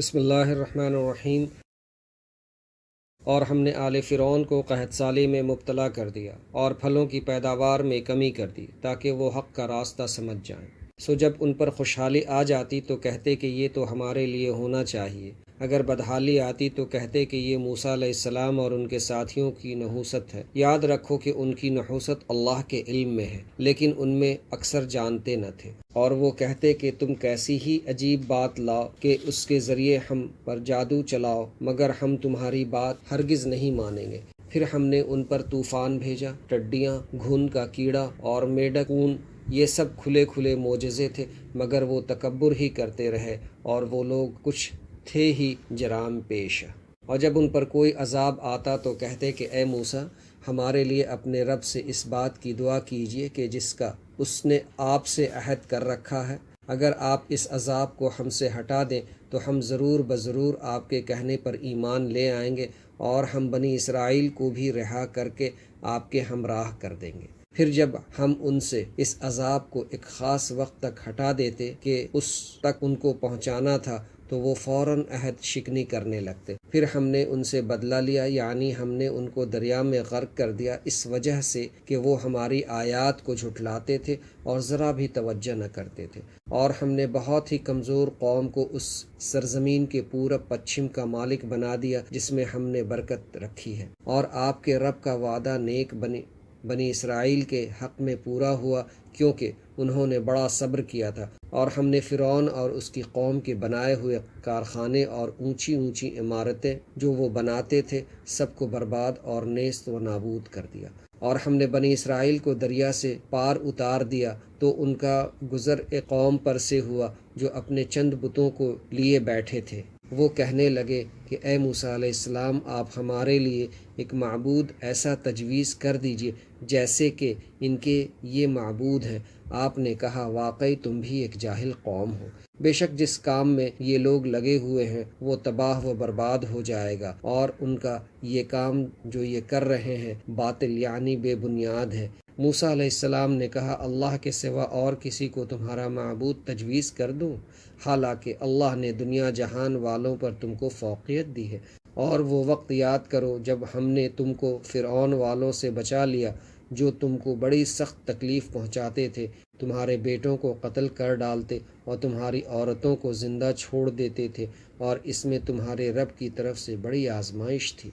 بسم اللہ الرحمن الرحیم۔ اور ہم نے آل فرعون کو قحط سالی میں مبتلا کر دیا اور پھلوں کی پیداوار میں کمی کر دی تاکہ وہ حق کا راستہ سمجھ جائیں۔ سو جب ان پر خوشحالی آ جاتی تو کہتے کہ یہ تو ہمارے لیے ہونا چاہیے، اگر بدحالی آتی تو کہتے کہ یہ موسیٰ علیہ السلام اور ان کے ساتھیوں کی نحوست ہے۔ یاد رکھو کہ ان کی نحوست اللہ کے علم میں ہے، لیکن ان میں اکثر جانتے نہ تھے۔ اور وہ کہتے کہ تم کیسی ہی عجیب بات لاؤ کہ اس کے ذریعے ہم پر جادو چلاؤ، مگر ہم تمہاری بات ہرگز نہیں مانیں گے۔ پھر ہم نے ان پر طوفان بھیجا، ٹڈیاں، گھن کا کیڑا اور میڈک خون، یہ سب کھلے کھلے معجزے تھے، مگر وہ تکبر ہی کرتے رہے اور وہ لوگ کچھ تھے ہی جرام پیش۔ اور جب ان پر کوئی عذاب آتا تو کہتے کہ اے موسیٰ، ہمارے لیے اپنے رب سے اس بات کی دعا کیجیے کہ جس کا اس نے آپ سے عہد کر رکھا ہے، اگر آپ اس عذاب کو ہم سے ہٹا دیں تو ہم ضرور بضرور آپ کے کہنے پر ایمان لے آئیں گے، اور ہم بنی اسرائیل کو بھی رہا کر کے آپ کے ہمراہ کر دیں گے۔ پھر جب ہم ان سے اس عذاب کو ایک خاص وقت تک ہٹا دیتے کہ اس تک ان کو پہنچانا تھا تو وہ فوراً عہد شکنی کرنے لگتے۔ پھر ہم نے ان سے بدلہ لیا، یعنی ہم نے ان کو دریا میں غرق کر دیا، اس وجہ سے کہ وہ ہماری آیات کو جھٹلاتے تھے اور ذرا بھی توجہ نہ کرتے تھے۔ اور ہم نے بہت ہی کمزور قوم کو اس سرزمین کے پورب پچھم کا مالک بنا دیا جس میں ہم نے برکت رکھی ہے۔ اور آپ کے رب کا وعدہ نیک بنی اسرائیل کے حق میں پورا ہوا، کیونکہ انہوں نے بڑا صبر کیا تھا۔ اور ہم نے فرعون اور اس کی قوم کے بنائے ہوئے کارخانے اور اونچی اونچی عمارتیں جو وہ بناتے تھے سب کو برباد اور نیست و نابود کر دیا۔ اور ہم نے بنی اسرائیل کو دریا سے پار اتار دیا تو ان کا گزر ایک قوم پر سے ہوا جو اپنے چند بتوں کو لیے بیٹھے تھے۔ وہ کہنے لگے کہ اے موسیٰ علیہ السلام، آپ ہمارے لیے ایک معبود ایسا تجویز کر دیجئے جیسے کہ ان کے یہ معبود ہیں۔ آپ نے کہا واقعی تم بھی ایک جاہل قوم ہو، بے شک جس کام میں یہ لوگ لگے ہوئے ہیں وہ تباہ و برباد ہو جائے گا، اور ان کا یہ کام جو یہ کر رہے ہیں باطل یعنی بے بنیاد ہے۔ موسیٰ علیہ السلام نے کہا اللہ کے سوا اور کسی کو تمہارا معبود تجویز کر دوں، حالانکہ اللہ نے دنیا جہان والوں پر تم کو فوقیت دی ہے۔ اور وہ وقت یاد کرو جب ہم نے تم کو فرعون والوں سے بچا لیا جو تم کو بڑی سخت تکلیف پہنچاتے تھے، تمہارے بیٹوں کو قتل کر ڈالتے اور تمہاری عورتوں کو زندہ چھوڑ دیتے تھے، اور اس میں تمہارے رب کی طرف سے بڑی آزمائش تھی۔